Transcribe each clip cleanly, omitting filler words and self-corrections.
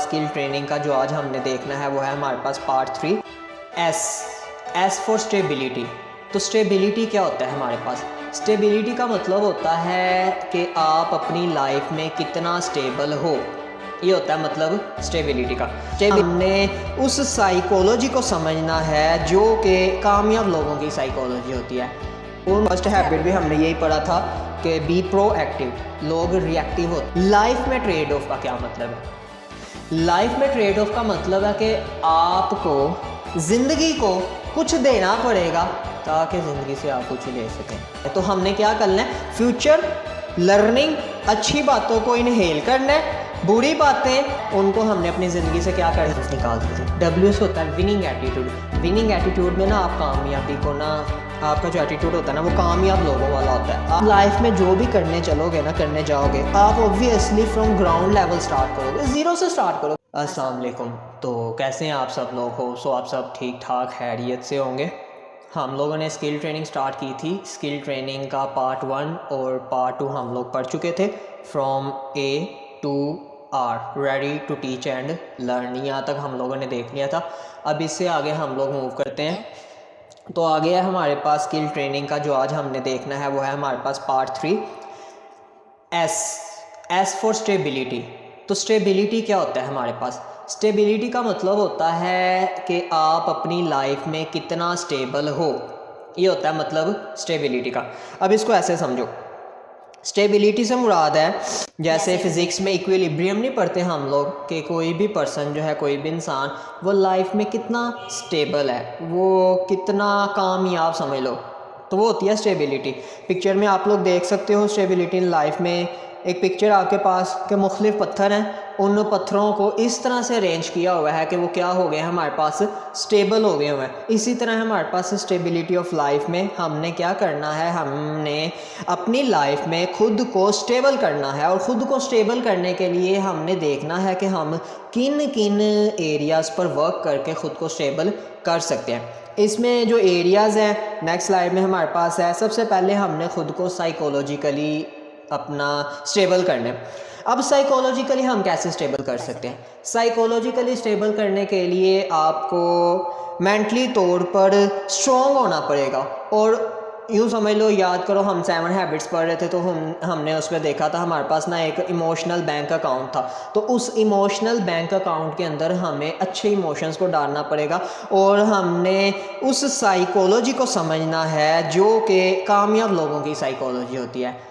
Skill training का जो आज हमने देखना है वो है हमारे पास पार्ट 3 एस फॉर स्टेबिलिटी। तो स्टेबिलिटी क्या होता है हमारे पास? स्टेबिलिटी का मतलब होता है कि आप अपनी लाइफ में कितना स्टेबल हो, ये होता है मतलब स्टेबिलिटी का। हमने उस साइकोलॉजी को समझना है जो कि कामयाब लोगों की साइकोलॉजी होती है। उन फर्स्ट हैबिट भी हमने यही पढ़ा था कि बी प्रोएक्टिव, लोग रिएक्टिव होते। लाइफ में ट्रेड ऑफ का क्या मतलब है? लाइफ में ट्रेड ऑफ का मतलब है कि आपको ज़िंदगी को कुछ देना पड़ेगा ताकि ज़िंदगी से आप कुछ ले सकें। तो हमने क्या करना है? फ्यूचर लर्निंग, अच्छी बातों को इनहेल करना है, बुरी बातें उनको हमने अपनी ज़िंदगी से क्या करना है, निकाल दीजिए। WS होता है विनिंग एटीट्यूड। विनिंग एटीट्यूड में ना आप कामयाबी को ना, आपका जो एटीट्यूड होता है ना वो कामयाब लोगों वाला होता है। आप लाइफ में जो भी करने चलोगे ना, करने जाओगे, आप obviously from ground level start करोगे, ज़ीरो से स्टार्ट करोगे। अस्सलाम वालेकुम। तो कैसे हैं आप सब लोग? हो सो आप सब ठीक ठाक खैरियत से होंगे। हम लोगों ने स्किल ट्रेनिंग स्टार्ट की थी। स्किल ट्रेनिंग का पार्ट 1 और पार्ट 2 हम लोग पढ़ चुके थे। From A to R, ready to teach and learn, यहाँ तक हम लोगों ने देख लिया था। अब इससे आगे हम लोग मूव करते हैं। तो आगे है हमारे पास स्किल ट्रेनिंग का जो आज हमने देखना है वो है हमारे पास पार्ट 3 एस फॉर स्टेबिलिटी। तो स्टेबिलिटी क्या होता है हमारे पास? स्टेबिलिटी का मतलब होता है कि आप अपनी लाइफ में कितना स्टेबल हो, ये होता है मतलब स्टेबिलिटी का। अब इसको ऐसे समझो, स्टेबिलिटी से मुराद है जैसे फिज़िक्स में इक्विलिब्रियम नहीं पढ़ते हम लोग कि कोई भी पर्सन जो है, कोई भी इंसान वो लाइफ में कितना स्टेबल है, वो कितना कामयाब समझ लो, तो वो होती है स्टेबिलिटी। पिक्चर में आप लोग देख सकते हो स्टेबिलिटी इन लाइफ में। एक पिक्चर आपके पास के मुख्तलिफ पत्थर हैं, उन पत्थरों को इस तरह से अरेंज किया हुआ है कि वो क्या हो गए हमारे पास, स्टेबल हो गए हुए हैं। इसी तरह हमारे पास स्टेबिलिटी ऑफ लाइफ में हमने क्या करना है, हमने अपनी लाइफ में खुद को स्टेबल करना है। और ख़ुद को स्टेबल करने के लिए हमने देखना है कि हम किन किन एरियाज़ पर वर्क करके ख़ुद को स्टेबल कर सकते हैं। इसमें जो एरियाज़ हैं नेक्स्ट स्लाइड में हमारे पास है। सबसे पहले हमने ख़ुद को साइकोलॉजिकली अपना स्टेबल करना है। अब साइकोलॉजिकली हम कैसे स्टेबल कर सकते हैं? साइकोलॉजिकली स्टेबल करने के लिए आपको मेंटली तौर पर स्ट्रॉन्ग होना पड़ेगा। और यूँ समझ लो, याद करो हम 7 हैबिट्स पढ़ रहे थे तो हमने उस पर देखा था हमारे पास ना एक इमोशनल बैंक अकाउंट था। तो उस इमोशनल बैंक अकाउंट के अंदर हमें अच्छे इमोशंस को डालना पड़ेगा और हमने उस साइकोलॉजी को समझना है जो कि कामयाब लोगों की साइकोलॉजी होती है।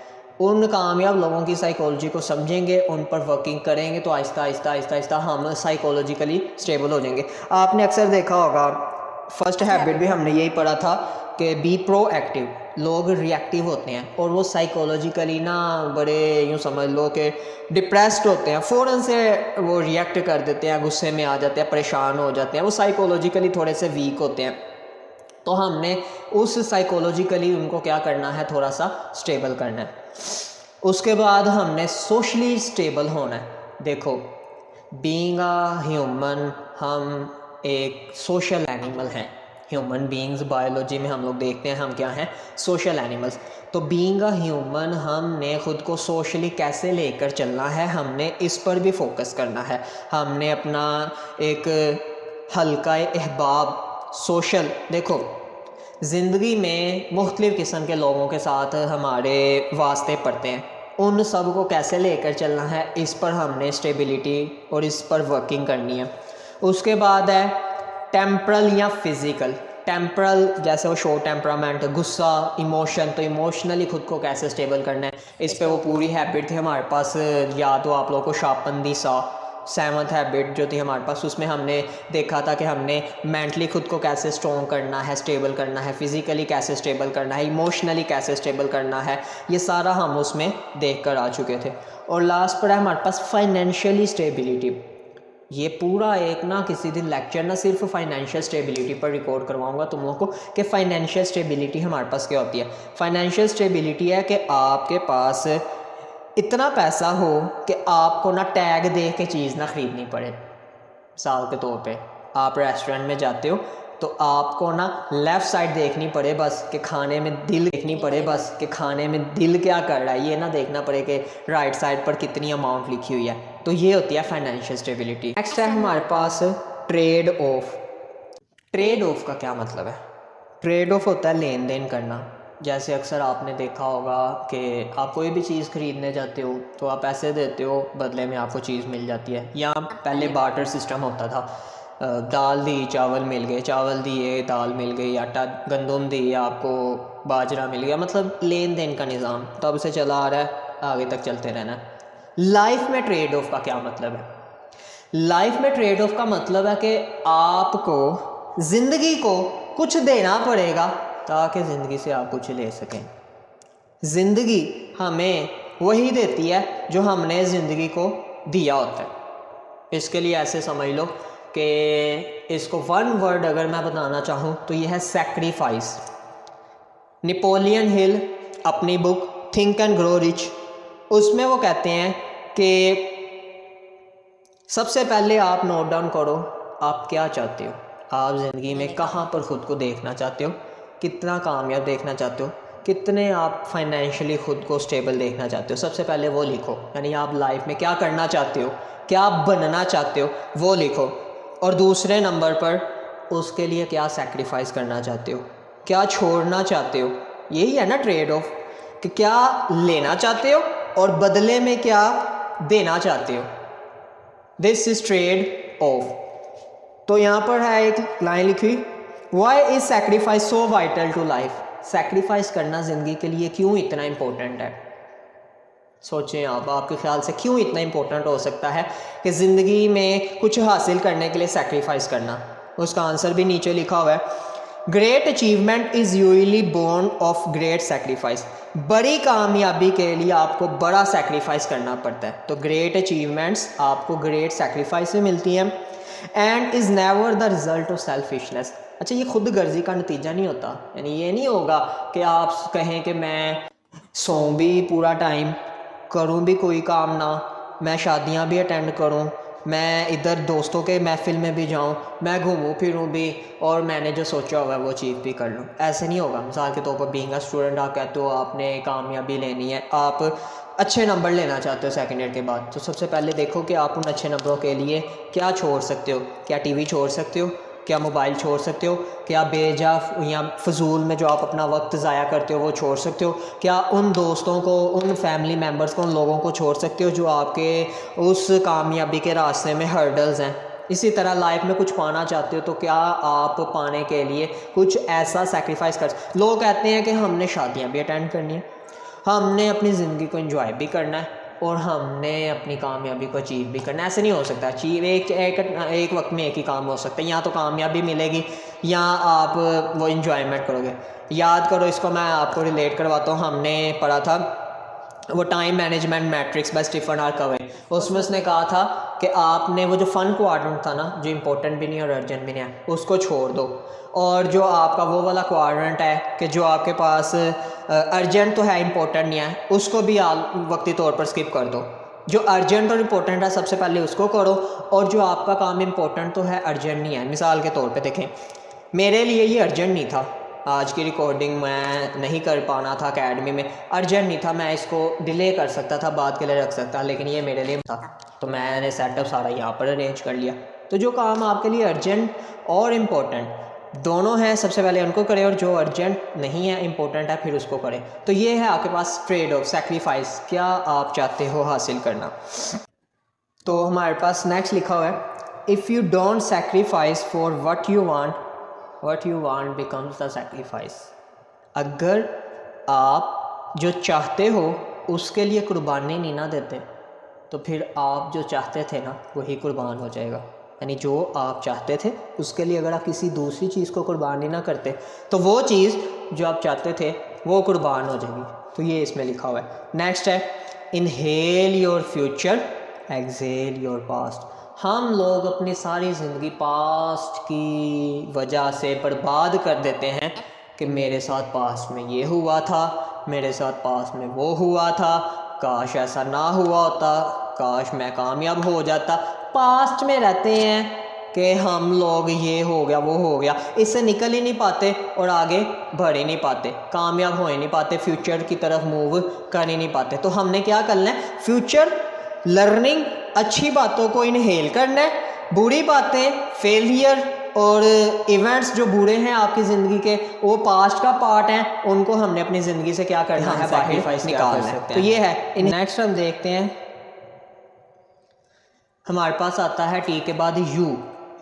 उन कामयाब लोगों की साइकोलॉजी को समझेंगे, उन पर वर्किंग करेंगे तो आहिस्ता आहिस्ता आहिस्ता आहिस्ता हम साइकोलॉजिकली स्टेबल हो जाएंगे। आपने अक्सर देखा होगा, फर्स्ट हैबिट भी हमने यही पढ़ा था कि बी प्रोएक्टिव, लोग रिएक्टिव होते हैं और वो साइकोलॉजिकली ना बड़े यूँ समझ लो कि डिप्रेस्ड होते हैं, फ़ौरन से वो रिएक्ट कर देते हैं, गुस्से में आ जाते हैं, परेशान हो जाते हैं, वो साइकोलॉजिकली थोड़े से वीक होते हैं। तो हमने उस साइकोलॉजिकली उनको क्या करना है, थोड़ा सा स्टेबल करना है। उसके बाद हमने सोशली स्टेबल होना है। देखो, बीइंग अ ह्यूमन, हम एक सोशल एनिमल हैं। ह्यूमन बीइंग्स बायोलॉजी में हम लोग देखते हैं हम क्या हैं, सोशल एनिमल्स। तो बीइंग अ ह्यूमन हमने ख़ुद को सोशली कैसे लेकर चलना है, हमने इस पर भी फोकस करना है। हमने अपना एक हल्का अहबाब सोशल, देखो ज़िंदगी में मुख्तलिफ़ किस्म के लोगों के साथ हमारे वास्ते पड़ते हैं, उन सब को कैसे लेकर चलना है, इस पर हमने स्टेबिलिटी और इस पर वर्किंग करनी है। उसके बाद है टेम्परल या फिज़िकल। टेम्परल जैसे वो शो टेम्परामेंट, गुस्सा, इमोशन, तो इमोशनली ख़ुद को कैसे स्टेबल करना है, इस पे वो पूरी हैबिट थी हमारे पास। या तो आप लोगों को शार्पन सा 7th हैबिट जो थी हमारे पास, उसमें हमने देखा था कि हमने मेंटली ख़ुद को कैसे स्ट्रॉन्ग करना है, स्टेबल करना है, फिज़िकली कैसे स्टेबल करना है, इमोशनली कैसे स्टेबल करना है, ये सारा हम उसमें देख कर आ चुके थे। और लास्ट पर है हमारे पास फाइनेंशियली स्टेबिलिटी। ये पूरा एक ना किसी दिन लेक्चर ना सिर्फ फाइनेंशियल स्टेबिलिटी पर रिकॉर्ड करवाऊंगा तुम लोगों को कि फाइनेंशियल स्टेबिलिटी हमारे पास क्या होती है। फाइनेंशियल स्टेबिलिटी है कि आपके पास इतना पैसा हो कि आपको ना टैग दे के चीज़ ना ख़रीदनी पड़े। मिसाल के तौर पे आप रेस्टोरेंट में जाते हो, तो आपको ना लेफ़्ट साइड देखनी पड़े बस कि खाने में दिल देखनी पड़े बस कि खाने में दिल क्या कर रहा है, ये ना देखना पड़े कि राइट साइड पर कितनी अमाउंट लिखी हुई है। तो ये होती है फाइनेंशियल स्टेबिलिटी। नेक्स्ट है हमारे पास ट्रेड ऑफ। ट्रेड ऑफ का क्या मतलब है? ट्रेड ऑफ होता है लेन देन करना। जैसे अक्सर आपने देखा होगा कि आप कोई भी चीज़ ख़रीदने जाते हो तो आप पैसे देते हो, बदले में आपको चीज़ मिल जाती है। या पहले बार्टर सिस्टम होता था, दाल दी चावल मिल गए, चावल दिए दाल मिल गई, आटा गंदम दी आपको बाजरा मिल गया, मतलब लेन देन का निज़ाम तब से चला आ रहा है, आगे तक चलते रहना है। लाइफ में ट्रेड ऑफ का क्या मतलब है? लाइफ में ट्रेड ऑफ का मतलब है कि आपको ज़िंदगी को कुछ देना पड़ेगा ताकि ज़िंदगी से आप कुछ ले सकें। ज़िंदगी हमें वही देती है जो हमने ज़िंदगी को दिया होता है। इसके लिए ऐसे समझ लो कि इसको वन वर्ड अगर मैं बताना चाहूँ तो यह है सैक्रिफाइस। नेपोलियन हिल अपनी book think and grow rich, उसमें वो कहते हैं कि सबसे पहले आप नोट डाउन करो आप क्या चाहते हो, आप ज़िंदगी में कहाँ पर ख़ुद को देखना चाहते हो, कितना कामयाब देखना चाहते हो, कितने आप फाइनेंशियली ख़ुद को स्टेबल देखना चाहते हो। सबसे पहले वो लिखो, यानी आप लाइफ में क्या करना चाहते हो, क्या आप बनना चाहते हो, वो लिखो। और दूसरे नंबर पर उसके लिए क्या सेक्रीफाइस करना चाहते हो, क्या छोड़ना चाहते हो। यही है ना ट्रेड ऑफ, कि क्या लेना चाहते हो और बदले में क्या देना चाहते हो। This is trade off. तो यहाँ पर है एक लाइन लिखी, why is sacrifice so vital to life. Sacrifice करना ज़िंदगी के लिए क्यों इतना इम्पोर्टेंट है? सोचें आप, आपके ख्याल से क्यों इतना इम्पोर्टेंट हो सकता है कि ज़िंदगी में कुछ हासिल करने के लिए सेक्रीफाइस करना। उसका आंसर भी नीचे लिखा हुआ है, great achievement is usually born of great sacrifice. बड़ी कामयाबी के लिए आपको बड़ा सेक्रीफाइस करना पड़ता है। तो ग्रेट अचीवमेंट्स आपको ग्रेट सेक्रीफाइस से मिलती हैं। And is never the result of selfishness. अच्छा, ये खुद गर्जी का नतीजा नहीं होता, यानी ये नहीं होगा कि आप कहें कि मैं सोऊं भी पूरा टाइम, करूं भी कोई काम ना, मैं शादियां भी अटेंड करूं, मैं इधर दोस्तों के महफिल में भी जाऊं, मैं घूमूं फिरूं भी और मैंने जो सोचा होगा वो अचीव भी कर लूं। ऐसे नहीं होगा। मिसाल के तौर पर बीइंग अ स्टूडेंट आप कहते हो आपने कामयाबी लेनी है, आप अच्छे नंबर लेना चाहते हो सेकेंड ईयर के बाद, तो सबसे पहले देखो कि आप उन अच्छे नंबरों के लिए क्या छोड़ सकते हो। क्या टीवी छोड़ सकते हो, क्या मोबाइल छोड़ सकते हो, क्या बेजा या फजूल में जो आप अपना वक्त ज़ाया करते हो वो छोड़ सकते हो, क्या उन दोस्तों को, उन फैमिली मेम्बर्स को, उन लोगों को छोड़ सकते हो जो आपके उस कामयाबी के रास्ते में हर्डल्स हैं। इसी तरह लाइफ में कुछ पाना चाहते हो तो क्या आप पाने के लिए कुछ ऐसा सेक्रीफाइस कर। लोग कहते हैं कि हमने शादियाँ भी अटेंड करनी है, हमने अपनी ज़िंदगी को एंजॉय भी करना है और हमने अपनी कामयाबी को अचीव भी करना है। ऐसे नहीं हो सकता। अचीव एक वक्त में एक ही काम हो सकता है, या तो कामयाबी मिलेगी या आप वो इन्जॉयमेंट करोगे। याद करो, इसको मैं आपको रिलेट करवाता हूँ। हमने पढ़ा था वो time management matrix by Stephen R Covey. उसमें उसने कहा था कि आपने वो जो फन क्वाड्रेंट था ना, जो इंपॉर्टेंट भी नहीं और अर्जेंट भी नहीं है, उसको छोड़ दो, और जो आपका वो वाला क्वाड्रेंट है कि जो आपके पास अर्जेंट तो है इंपॉर्टेंट नहीं है, उसको भी आप वक्ती तौर पर स्किप कर दो। जो अर्जेंट और इम्पोर्टेंट है सबसे पहले उसको करो, और जो आपका काम इम्पोर्टेंट तो है अर्जेंट नहीं है। मिसाल के तौर पे देखें, मेरे लिए ये अर्जेंट नहीं था, आज की रिकॉर्डिंग मैं नहीं कर पाना था एकेडमी में, अर्जेंट नहीं था, मैं इसको डिले कर सकता था, बाद के लिए रख सकता, लेकिन ये मेरे लिए था तो मैंने सेटअप सारा यहाँ पर अरेंज कर लिया। तो जो काम आपके लिए अर्जेंट और इम्पोर्टेंट दोनों हैं, सबसे पहले उनको करें, और जो अर्जेंट नहीं है इम्पोर्टेंट है फिर उसको करें। तो ये है आपके पास ट्रेड ऑफ, सेक्रीफाइस, क्या आप चाहते हो हासिल करना। तो हमारे पास नेक्स्ट लिखा हुआ है, if you don't sacrifice for what you want becomes the sacrifice. अगर आप जो चाहते हो उसके लिए कुर्बानी नहीं ना देते तो फिर आप जो चाहते थे ना वही कुर्बान हो जाएगा। यानी जो आप चाहते थे उसके लिए अगर आप किसी दूसरी चीज़ को कुर्बानी ना करते तो वो चीज़ जो आप चाहते थे वो कुर्बान हो जाएगी। तो ये इसमें लिखा हुआ है। नेक्स्ट है, inhale your future, exhale your past. हम लोग अपनी सारी ज़िंदगी पास्ट की वजह से बर्बाद कर देते हैं कि मेरे साथ पास्ट में ये हुआ था, मेरे साथ पास्ट में वो हुआ था, काश ऐसा ना हुआ होता, काश मैं कामयाब हो जाता। पास्ट में रहते हैं, कि हम लोग ये हो गया वो हो गया, इससे निकल ही नहीं पाते और आगे बढ़ ही नहीं पाते, कामयाब हो ही नहीं पाते, फ्यूचर की तरफ मूव कर ही नहीं पाते। तो हमने क्या करना है, फ्यूचर लर्निंग, अच्छी बातों को इनहेल करना है, बुरी बातें, फेलियर और इवेंट्स जो बुरे हैं आपकी ज़िंदगी के, वो पास्ट का पार्ट हैं, उनको हमने अपनी ज़िंदगी से क्या करना है, बाहर निकालना है। तो ये है। नेक्स्ट हम देखते हैं, हमारे पास आता है टी के बाद यू।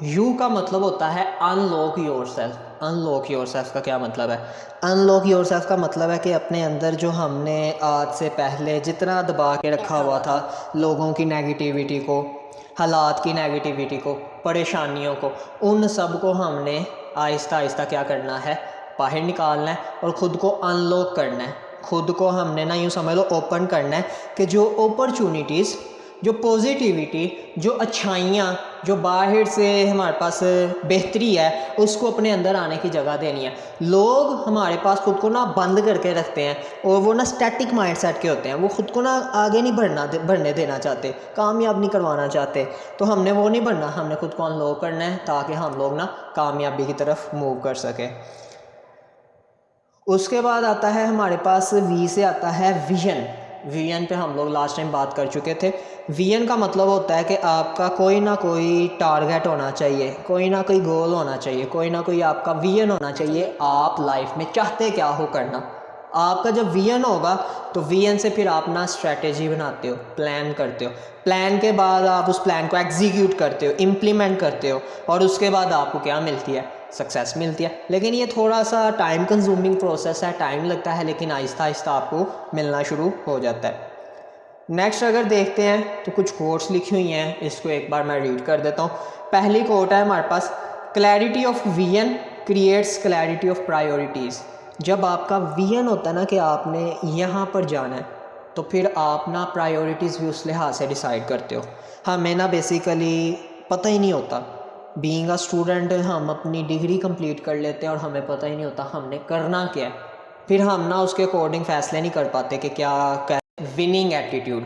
यू का मतलब होता है unlock your self. Unlock your self का क्या मतलब है? अनलॉक योर सेल्फ का मतलब है कि अपने अंदर जो हमने आज से पहले जितना दबा के रखा हुआ था, लोगों की नेगेटिविटी को, हालात की नेगेटिविटी को, परेशानियों को, उन सब को हमने आहिस्ता आहिस्ता क्या करना है, बाहर निकालना है और ख़ुद को अनलॉक करना है। ख़ुद को हमने ना यूँ समझ लो ओपन करना है कि जो अपॉर्चुनिटीज़, जो पॉजिटिविटी, जो अच्छाइयाँ, जो बाहर से हमारे पास बेहतरी है, उसको अपने अंदर आने की जगह देनी है। लोग हमारे पास खुद को ना बंद करके रखते हैं और वो ना स्टैटिक माइंडसेट के होते हैं, वो खुद को ना आगे नहीं बढ़ने देना चाहते, कामयाब नहीं करवाना चाहते। तो हमने वो नहीं बढ़ना, हमने खुद को अनलॉक करना है ताकि हम लोग ना कामयाबी की तरफ मूव कर सकें। उसके बाद आता है हमारे पास वी से आता है विजन। विजन पे हम लोग लास्ट टाइम बात कर चुके थे। विजन का मतलब होता है कि आपका कोई ना कोई टारगेट होना चाहिए, कोई ना कोई गोल होना चाहिए, कोई ना कोई आपका विजन होना चाहिए। आप लाइफ में चाहते क्या हो करना। आपका जब विजन होगा तो विजन से फिर आप ना स्ट्रैटेजी बनाते हो, प्लान करते हो, प्लान के बाद आप उस प्लान को एग्जीक्यूट करते हो, इम्प्लीमेंट करते हो और उसके बाद आपको क्या मिलती है, सक्सेस मिलती है। लेकिन ये थोड़ा सा टाइम कंज्यूमिंग प्रोसेस है, टाइम लगता है, लेकिन आहिस्ता आहिस्ता आपको मिलना शुरू हो जाता है। नेक्स्ट अगर देखते हैं तो कुछ कोट्स लिखी हुई हैं, इसको एक बार मैं रीड कर देता हूँ। पहली कोट है हमारे पास, clarity of vision creates clarity of priorities. जब आपका विजन होता है ना कि आपने यहाँ पर जाना है, तो फिर आप ना प्रायोरिटीज़ भी उस लिहाज से डिसाइड करते हो। हमें ना बेसिकली पता ही नहीं होता, बीइंग अ स्टूडेंट हम अपनी डिग्री कंप्लीट कर लेते हैं और हमें पता ही नहीं होता हमने करना क्या है। फिर हम ना उसके अकॉर्डिंग फ़ैसले नहीं कर पाते कि क्या। Winning attitude.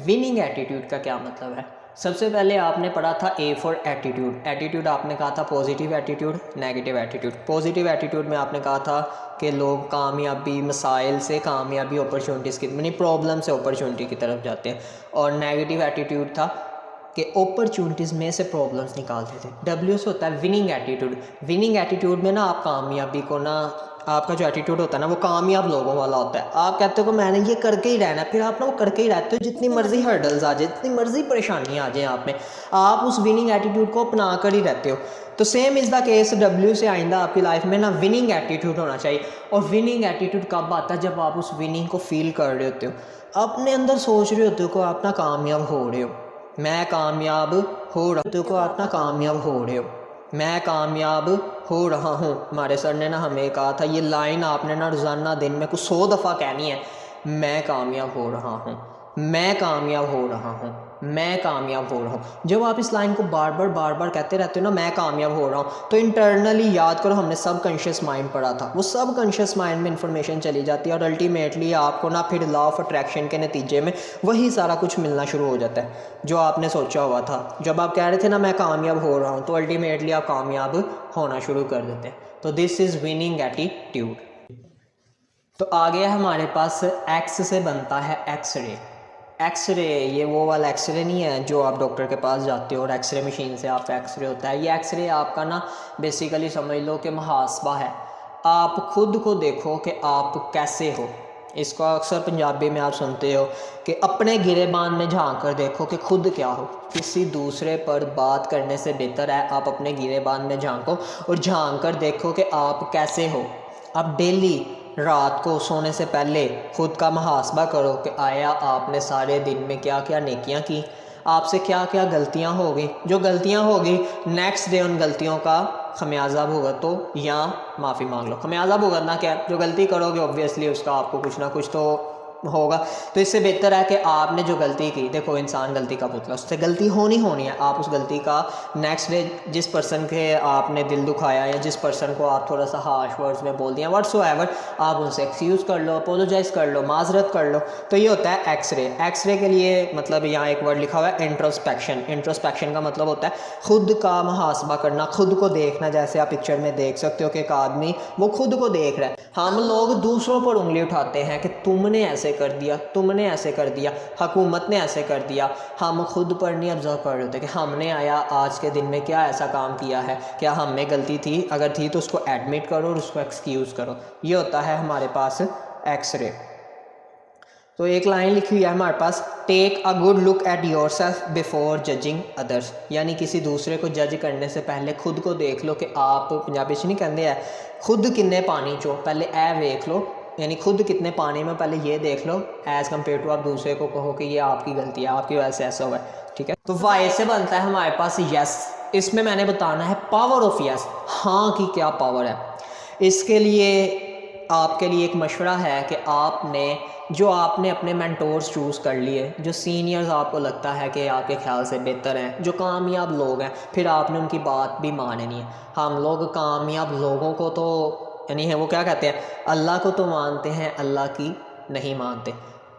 विनिंग एटीट्यूड का क्या मतलब है? सबसे पहले आपने पढ़ा था ए फॉर एटीट्यूड। एटीट्यूड आपने कहा था positive attitude, negative attitude. Positive attitude में आपने कहा था कि लोग कामयाबी, मसाइल से कामयाबी, अपॉर्चुनिटीज़ की, यानी प्रॉब्लम से अपॉर्चुनिटी की तरफ जाते हैं। और नेगेटिव एटीट्यूड था कि अपॉर्चुनिटीज़ में से प्रॉब्लम्स निकालते थे। डब्ल्यू से होता है विनिंग एटीट्यूड। विनिंग एटीट्यूड में ना आप कामयाबी को ना, आपका जो एटीट्यूड होता है ना वो कामयाब लोगों वाला होता है। आप कहते हो कि मैंने ये करके ही रहना है, फिर आप ना वो करके ही रहते हो, जितनी मर्जी हर्डल्स आ जाए, जितनी मर्जी परेशानी आ जाए आप में, आप उस विनिंग एटीट्यूड को अपना कर ही रहते हो। तो same is the case W से आइंदा आपकी लाइफ में ना विनिंग एटीट्यूड होना चाहिए। और विनिंग एटीट्यूड कब आता है? जब आप उस विनिंग को फील कर रहे होते हो, अपने अंदर सोच रहे होते हो कि आप ना कामयाब हो रहे हो, मैं कामयाब हो रहा हूँ, को आप ना कामयाब हो रहे हो, मैं कामयाब हो रहा हूँ। हमारे सर ने ना हमें कहा था, ये लाइन आपने ना रोज़ाना दिन में कुछ 100 दफ़ा कहनी है, मैं कामयाब हो रहा हूँ, मैं कामयाब हो रहा हूँ, मैं कामयाब हो रहा हूँ। जब आप इस लाइन को बार बार कहते रहते हो ना, मैं कामयाब हो रहा हूँ, तो इंटरनली याद करो, हमने सब कॉन्शियस माइंड पढ़ा था, वो सब कॉन्शियस माइंड में इंफॉर्मेशन चली जाती है और अल्टीमेटली आपको ना फिर लॉ ऑफ अट्रैक्शन के नतीजे में वही सारा कुछ मिलना शुरू हो जाता है जो आपने सोचा हुआ था। जब आप कह रहे थे ना मैं कामयाब हो रहा हूँ, तो अल्टीमेटली आप कामयाब होना शुरू कर देते हैं। तो दिस इज़ विनिंग एटीट्यूड। तो आगे हमारे पास एक्स से बनता है एक्सरे। एक्सरे, ये वो वाला एक्सरे नहीं है जो आप डॉक्टर के पास जाते हो और एक्सरे मशीन से आपका एक्सरे होता है। ये एक्सरे आपका ना बेसिकली समझ लो कि मुहासबा है। आप खुद को देखो कि आप कैसे हो। इसको अक्सर पंजाबी में आप सुनते हो कि अपने गिरेबान में झांक कर देखो कि खुद क्या हो। किसी दूसरे पर बात करने से बेहतर है आप अपने गिरेबान में झांको और झांक कर देखो कि आप कैसे हो। आप डेली रात को सोने से पहले खुद का मुहासबा करो कि आया आपने सारे दिन में क्या क्या नेकियां की, आपसे क्या क्या गलतियां हो गई। जो गलतियां हो गई नेक्स्ट डे उन गलतियों का खमियाजा भुगतो या माफ़ी मांग लो। खमियाजा भुगतना क्या है? जो गलती करोगे ऑब्वियसली उसका आपको कुछ ना कुछ तो होगा। तो इससे बेहतर है कि आपने जो गलती की, देखो इंसान गलती का पुतला, उससे गलती होनी है। आप उस गलती का नेक्स्ट डे जिस पर्सन के आपने दिल दुखाया या जिस पर्सन को आप थोड़ा सा हार्श वर्ड्स में बोल दिया व्हाट्सोएवर, आप उनसे एक्सक्यूज़ कर लो, अपोलोजाइज़ कर लो, माजरत कर लो। तो ये होता है एक्सरे। एक्सरे के लिए मतलब यहाँ एक वर्ड लिखा हुआ है इंट्रोस्पेक्शन। इंट्रोस्पेक्शन का मतलब होता है खुद का मुहासबा करना, खुद को देखना। जैसे आप पिक्चर में देख सकते हो कि एक आदमी वो खुद को देख रहा है। हम लोग दूसरों पर उंगली उठाते हैं कि तुमने ऐसे कर दिया, तुमने ऐसे कर दिया, हुकूमत ने ऐसे कर दिया। हम खुद पर नहीं ऑब्जर्व कर रहे होते कि हमने आया आज के दिन में क्या ऐसा काम किया है, क्या हम में गलती थी, अगर थी तो उसको एडमिट करो और उसको एक्सक्यूज़ करो। ये होता है हमारे पास एक्सरे। तो एक लाइन लिखी हुई है हमारे पास, take a good look at yourself before judging others. यानी किसी दूसरे को जज करने से पहले खुद को देख लो कि आप, पंजाबी च नहीं कहते हैं खुद किन्ने पानी चो, पहले ए वेख लो, यानी खुद कितने पानी में, पहले ये देख लो एज़ कम्पेयर टू आप दूसरे को कहो कि ये आपकी गलती है, आपकी वजह से ऐसा हुआ है। ठीक है, तो वाई से बनता है हमारे पास यस। इसमें मैंने बताना है पावर ऑफ यस, हाँ की क्या पावर है। इसके लिए आपके लिए एक मशवरा है कि आपने अपने मेंटोर्स चूज़ कर लिए, जो सीनियर्स आपको लगता है कि आपके ख्याल से बेहतर हैं, जो कामयाब लोग हैं, फिर आपने उनकी बात भी माननी है। हम लोग कामयाब लोगों को तो यानी है वो क्या कहते हैं, अल्लाह को तो मानते हैं, अल्लाह की नहीं मानते।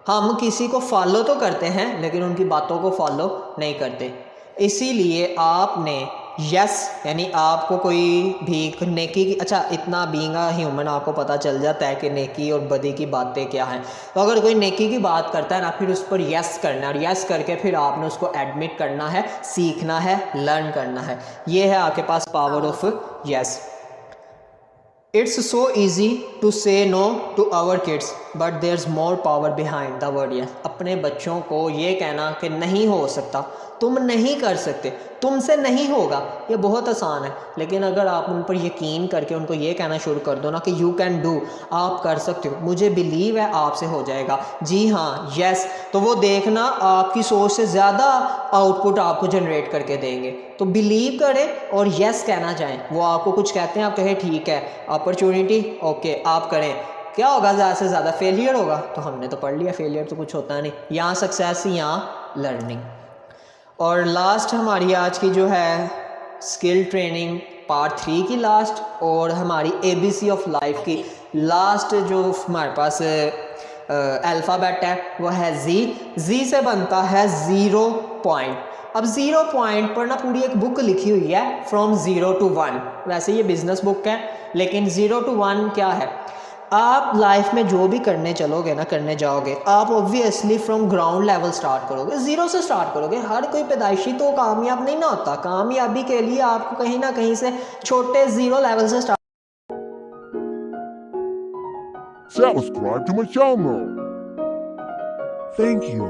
हम किसी को फॉलो तो करते हैं लेकिन उनकी बातों को फॉलो नहीं करते। इसीलिए आपने यस यानी आपको कोई भी नेकी की, अच्छा इतना बीइंग अ ह्यूमन आपको पता चल जाता है कि नेकी और बदी की बातें क्या हैं। तो अगर कोई नेकी की बात करता है ना, फिर उस पर यस करना, और यस करके फिर आपने उसको एडमिट करना है, सीखना है, लर्न करना है। ये है आपके पास power of yes. It's so easy to say no to our kids, but there's more power behind the word yes. अपने बच्चों को ये कहना कि नहीं हो सकता, तुम नहीं कर सकते, तुमसे नहीं होगा, ये बहुत आसान है। लेकिन अगर आप उन पर यकीन करके उनको ये कहना शुरू कर दो ना कि यू कैन डू, आप कर सकते हो, मुझे बिलीव है आपसे हो जाएगा, जी हाँ यस, तो वो देखना आपकी सोच से ज़्यादा आउटपुट आपको जनरेट करके देंगे। तो बिलीव करें और यस कहना चाहें। वो आपको कुछ कहते हैं, आप कहें ठीक है, अपॉर्चुनिटी ओके आप करें। क्या होगा, ज़्यादा से ज़्यादा फेलियर होगा, तो हमने तो पढ़ लिया फेलियर तो कुछ होता नहीं, यहाँ सक्सेस, यहाँ लर्निंग। और लास्ट हमारी आज की जो है स्किल ट्रेनिंग पार्ट 3 की लास्ट, और हमारी ABC ऑफ लाइफ की लास्ट जो हमारे पास अल्फ़ाबेट है वो है जी से बनता है 0 पॉइंट। अब 0 पॉइंट पर ना पूरी एक बुक लिखी हुई है फ्रॉम 0 to 1। वैसे ये बिजनेस बुक है, लेकिन 0 to 1 क्या है, आप लाइफ में जो भी करने चलोगे ना, करने जाओगे, आप obviously from ground level start करोगे, 0 से स्टार्ट करोगे। हर कोई पैदाइशी तो कामयाब नहीं ना होता, कामयाबी के लिए आपको कहीं ना कहीं से छोटे 0 लेवल से start. Subscribe to my channel. Thank you.